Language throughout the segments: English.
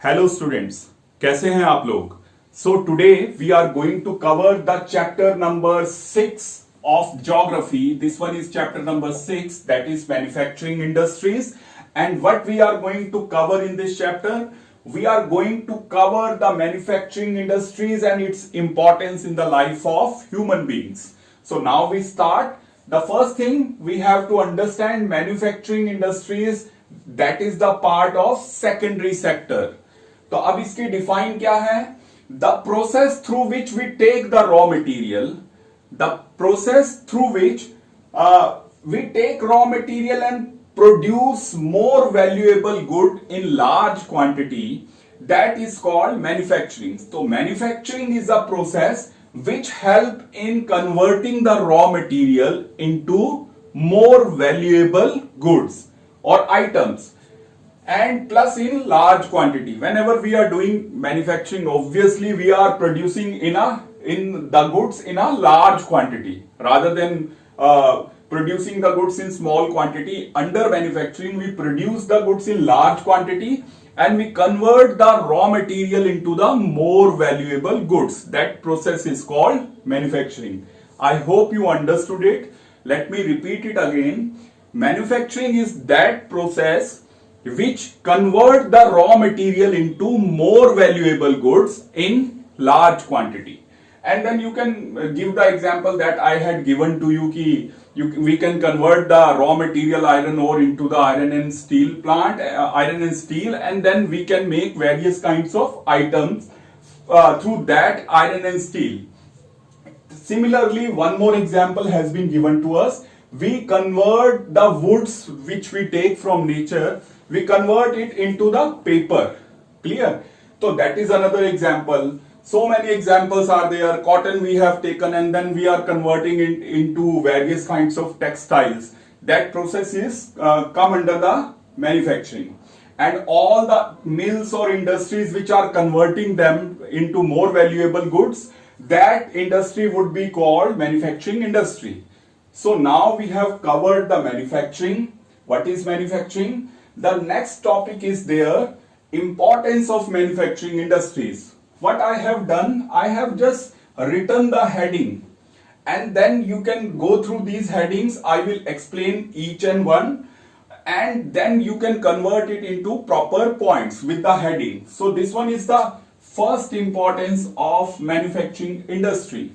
Hello students, कैसे हैं आप लोग? So today we are going to cover the chapter number 6 of geography. This one is chapter number 6, that is manufacturing industries. And what we are going to cover in this chapter? We are going to cover the manufacturing industries and its importance in the life of human beings. So now we start. The first thing we have to understand, manufacturing industries, that is the part of secondary sector. तो अब इसकी define क्या है? The process through which we take the raw material, the process through which we take raw material and produce more valuable good in large quantity, that is called manufacturing. So manufacturing is a process which help in converting the raw material into more valuable goods or items, and plus in large quantity. Whenever we are doing manufacturing, obviously we are producing in the goods in a large quantity rather than producing the goods in small quantity. Under manufacturing, we produce the goods in large quantity and we convert the raw material into the more valuable goods. That process is called manufacturing. I hope you understood it. Let me repeat it again. Manufacturing is that process which convert the raw material into more valuable goods in large quantity. And then you can give the example that I had given to you ki we can convert the raw material iron ore into the iron and steel plant, iron and steel, and then we can make various kinds of items through that iron and steel. Similarly, one more example has been given to us. We convert the woods which we take from nature, we convert it into the paper. Clear? So that is another example. So many examples are there. Cotton we have taken and then we are converting it into various kinds of textiles. That process is come under the manufacturing. And all the mills or industries which are converting them into more valuable goods, that industry would be called manufacturing industry. So now we have covered the manufacturing. What is manufacturing? The next topic is there, importance of manufacturing industries. What I have done, I have just written the heading and then you can go through these headings. I will explain each and one and then you can convert it into proper points with the heading. So this one is the first importance of manufacturing industry.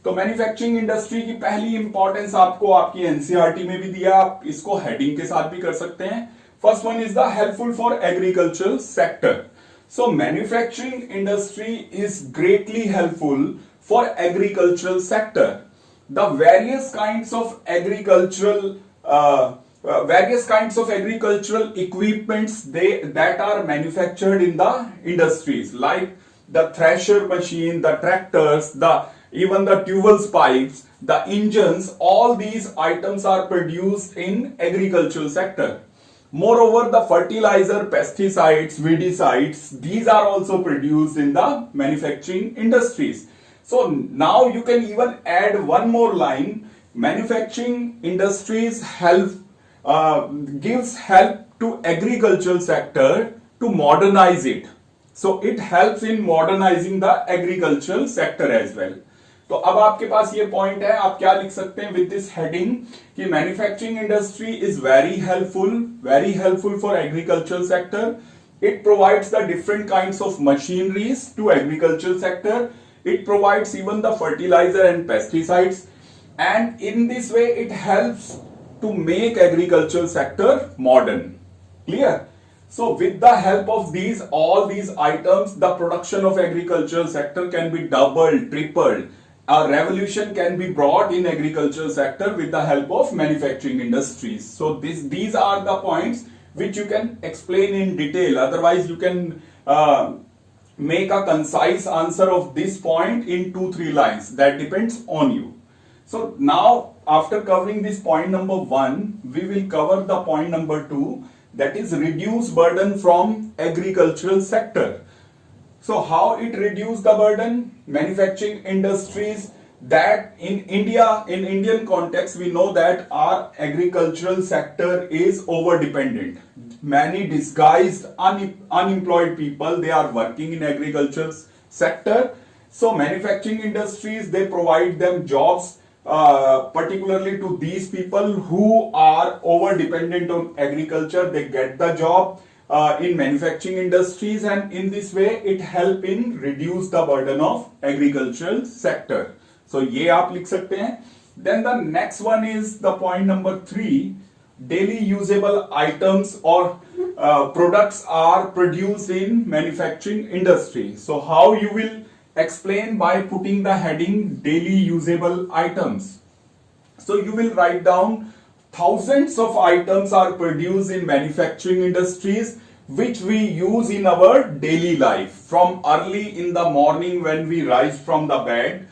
तो manufacturing industry की पहली importance आपको आपकी NCERT में भी दिया, आप इसको हेडिंग के साथ भी कर सकते हैं. First one is the helpful for agricultural sector. So manufacturing industry is greatly helpful for agricultural sector. The various kinds of agricultural equipments that are manufactured in the industries, like the thresher machine, the tractors, even the tubeless pipes, the engines, all these items are produced in agricultural sector. Moreover, the fertilizer, pesticides, weedicides, these are also produced in the manufacturing industries. So now you can even add one more line. Manufacturing industries gives help to agricultural sector to modernize it. So it helps in modernizing the agricultural sector as well. तो अब आपके पास ये point है, आप क्या लिख सकते हैं विद दिस हेडिंग कि manufacturing industry is very helpful for agricultural sector. It provides the different kinds of machineries to agricultural sector. It provides even the fertiliser and pesticides, and in this way it helps to make agricultural sector modern. Clear? So with the help of all these items, the production of agricultural sector can be doubled, tripled. A revolution can be brought in agricultural sector with the help of manufacturing industries. So these are the points which you can explain in detail. Otherwise, you can make a concise answer of this point in 2-3 lines. That depends on you. So now, after covering this point number 1, we will cover the point number 2. That is reduce burden from agricultural sector. So how it reduce the burden? Manufacturing industries that in Indian context, we know that our agricultural sector is over dependent. many disguised unemployed people, they are working in agriculture sector. So manufacturing industries, they provide them jobs, particularly to these people who are over dependent on agriculture. They get the job in manufacturing industries, and in this way it help in reduce the burden of agricultural sector. So ये आप लिख सकते हैं. Then the next one is the point number 3. Daily usable items or products are produced in manufacturing industry. So how you will explain? By putting the heading daily usable items. So you will write down thousands of items are produced in manufacturing industries which we use in our daily life, from early in the morning when we rise from the bed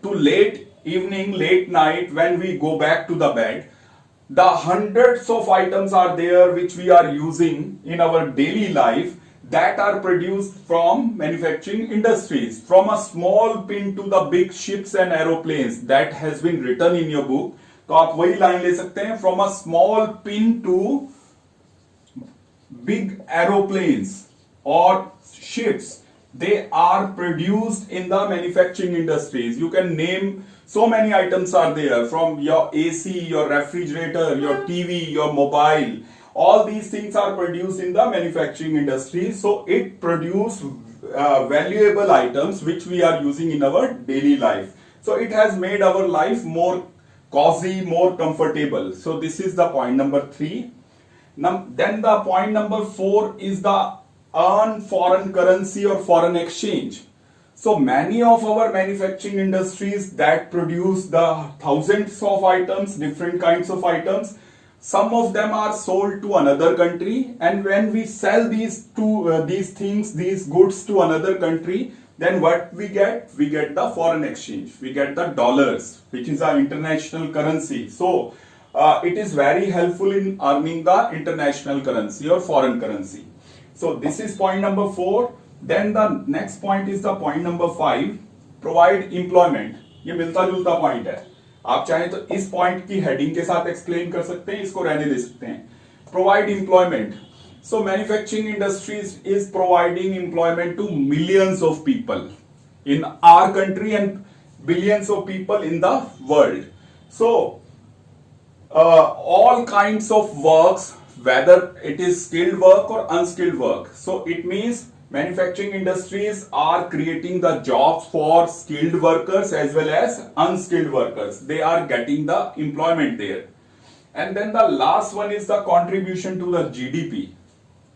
to late evening, late night when we go back to the bed. The hundreds of items are there which we are using in our daily life that are produced from manufacturing industries, from a small pin to the big ships and aeroplanes. That has been written in your book. तो आप वही line ले सकते हैं, from a small pin to big aeroplanes or ships, they are produced in the manufacturing industries. You can name so many items are there, from your AC, your refrigerator, your TV, your mobile. All these things are produced in the manufacturing industry. So it produces valuable items which we are using in our daily life. So it has made our life more cozy, more comfortable. So this is the point number 3. Then the point number 4 is the earn foreign currency or foreign exchange. So many of our manufacturing industries that produce the thousands of items, different kinds of items, some of them are sold to another country, and when we sell these things, these goods to another country, then what we get? We get the foreign exchange. We get the dollars, which is our international currency. So it is very helpful in earning the international currency or foreign currency. So this is point number 4. Then the next point is the point number 5. Provide employment. ये मिलता जुलता point है. आप चाहें तो इस point की heading के साथ एक्सप्लेन कर सकते हैं, इसको रहने दे सकते हैं. Provide employment. So manufacturing industries is providing employment to millions of people in our country and billions of people in the world. So all kinds of works, whether it is skilled work or unskilled work. So it means manufacturing industries are creating the jobs for skilled workers as well as unskilled workers. They are getting the employment there. And then the last one is the contribution to the GDP.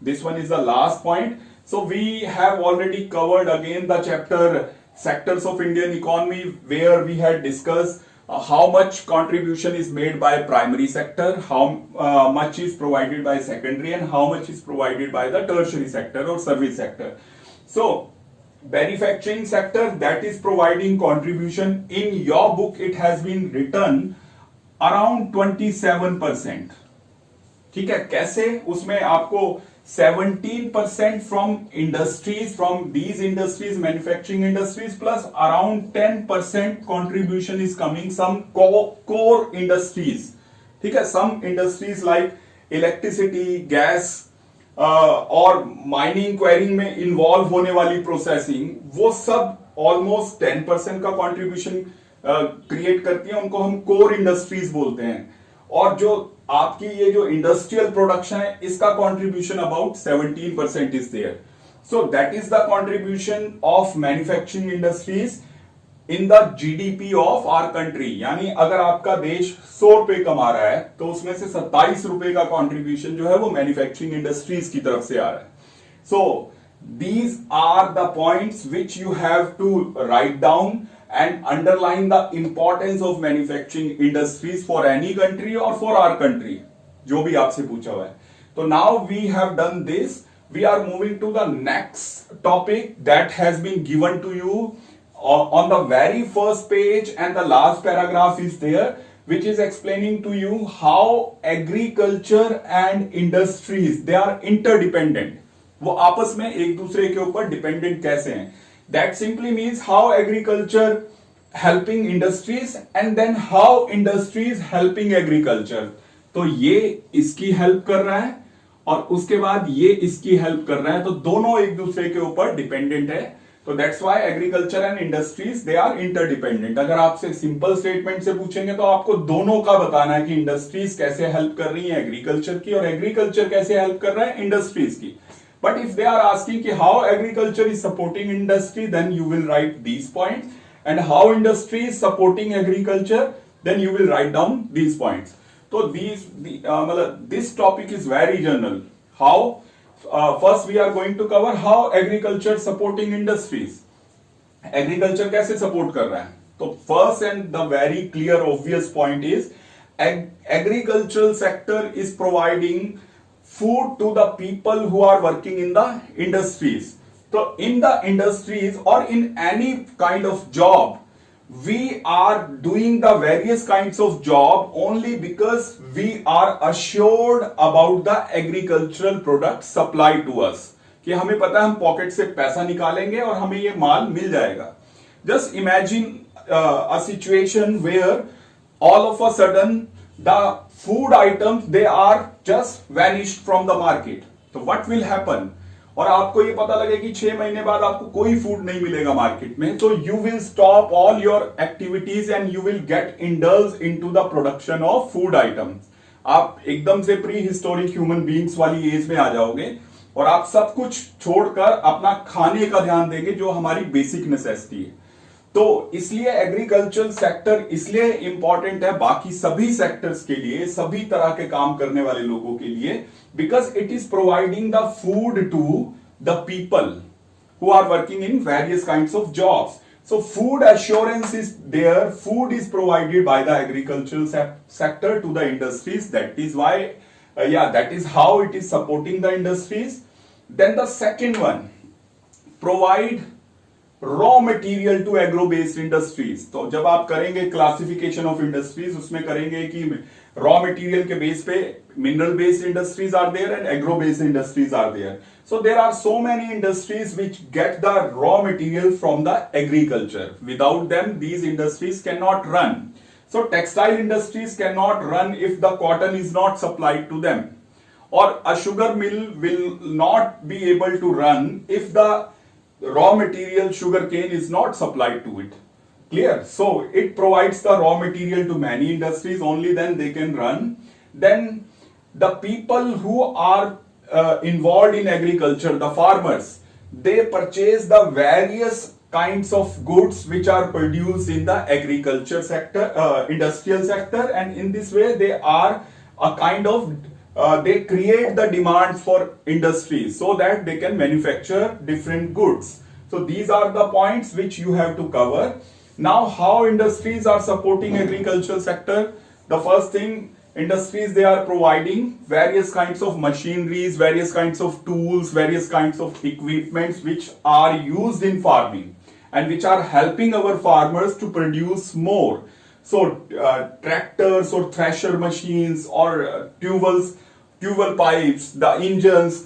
This one is the last point. So we have already covered again the chapter sectors of Indian economy, where we had discussed how much contribution is made by primary sector, how much is provided by secondary, and how much is provided by the tertiary sector or service sector. So manufacturing sector, that is providing contribution. In your book it has been written around 27%. ठीक है, कैसे? उसमें आपको 17% from industries, from these industries, manufacturing industries, plus around 10% contribution is coming some core industries. ठीक है, some industries like electricity, gas और mining, quarrying में involve होने वाली processing, वो सब almost 10% का contribution create करती हैं. उनको हम core industries बोलते हैं. और जो आपकी ये जो इंडस्ट्रियल प्रोडक्शन है, इसका contribution about 17% is there. So that is the contribution of manufacturing industries in the GDP of our country. यानी अगर आपका देश 100 रुपए कमा रहा है तो उसमें से 27 रुपए का कंट्रीब्यूशन जो है वो मैन्युफैक्चरिंग इंडस्ट्रीज की तरफ से आ रहा है. So these are the points which you have to write down and underline the importance of manufacturing industries for any country or for our country, जो भी आपसे पूछा हुआ है. तो now we have done this. We are moving to the next topic that has been given to you on the very first page, and the last paragraph is there, which is explaining to you how agriculture and industries, they are interdependent. वो आपस में एक दूसरे के ऊपर dependent कैसे हैं. That simply means how agriculture helping industries and then how industries helping agriculture. तो ये इसकी हेल्प कर रहा है और उसके बाद ये इसकी हेल्प कर रहा है, तो दोनों एक दूसरे के ऊपर डिपेंडेंट है। तो that's why agriculture and industries they are interdependent. अगर आपसे सिंपल स्टेटमेंट से पूछेंगे तो आपको दोनों का बताना है कि इंडस्ट्रीज कैसे हेल्प कर रही है एग्रीकल्चर की और एग्रीकल्चर कैसे हेल्प कर रहा है इंडस्ट्रीज की। But if they are asking कि how agriculture is supporting industry, then you will write these points, and how industry is supporting agriculture, then you will write down these points. तो this topic is very general. How first we are going to cover how agriculture supporting industries. Agriculture कैसे support कर रहा है? तो first and the very clear obvious point is agricultural sector is providing food to the people who are working in the industries. So in the industries or in any kind of job, we are doing the various kinds of job only because we are assured about the agricultural product supplied to us, कि हमें पता है हम pocket से पैसा निकालेंगे और हमें ये माल मिल जाएगा। Just imagine a situation where all of a sudden the food items they are just vanished from the market. So what will happen? और आपको ये पता लगे कि 6 महीने बाद आपको कोई फूड नहीं मिलेगा मार्केट में, तो you will stop all your activities and you will get indulge into the production of food items. आप एकदम से प्री हिस्टोरिक ह्यूमन बीइंग्स वाली एज में आ जाओगे और आप सब कुछ छोड़कर अपना खाने का ध्यान देंगे जो हमारी बेसिक नेसेसिटी है। तो इसलिए एग्रीकल्चर सेक्टर इसलिए इंपॉर्टेंट है बाकी सभी सेक्टर्स के लिए, सभी तरह के काम करने वाले लोगों के लिए, because it is providing the food to the people who are working in various kinds of jobs. So food assurance is there, food is provided by the agricultural sector to the industries. That is why, that is how it is supporting the industries. Then the second one, provide raw material to agro based industries. तो जब आप करेंगे classification of industries, उसमें करेंगे कि raw material के base पे mineral based industries are there and agro based industries are there. So there are so many industries which get the raw material from the agriculture. Without them these industries can not run. So textile industries can not run if the cotton is not supplied to them, और a sugar mill will not be able to run if the raw material sugarcane is not supplied to it. Clear? So it provides the raw material to many industries, only then they can run. Then the people who are involved in agriculture, the farmers, they purchase the various kinds of goods which are produced in the agriculture sector, industrial sector, and in this way they are a kind of they create the demands for industries so that they can manufacture different goods. So these are the points which you have to cover. Now how industries are supporting agricultural sector? The first thing, industries they are providing various kinds of machineries, various kinds of tools, various kinds of equipments which are used in farming and which are helping our farmers to produce more. So tractors or thresher machines or tubular pipes, the engines,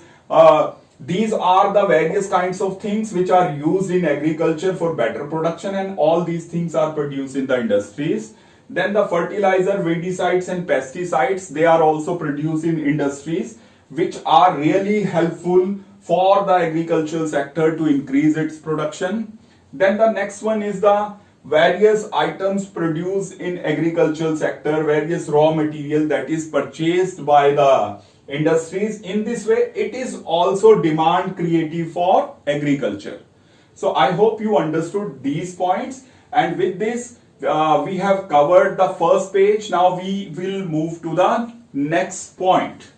these are the various kinds of things which are used in agriculture for better production, and all these things are produced in the industries. Then the fertilizer, weedicides and pesticides, they are also produced in industries which are really helpful for the agricultural sector to increase its production. Then the next one is the various items produced in agricultural sector, various raw material that is purchased by the industries. In this way, it is also demand creative for agriculture. So I hope you understood these points, and with this we have covered the first page. Now we will move to the next point.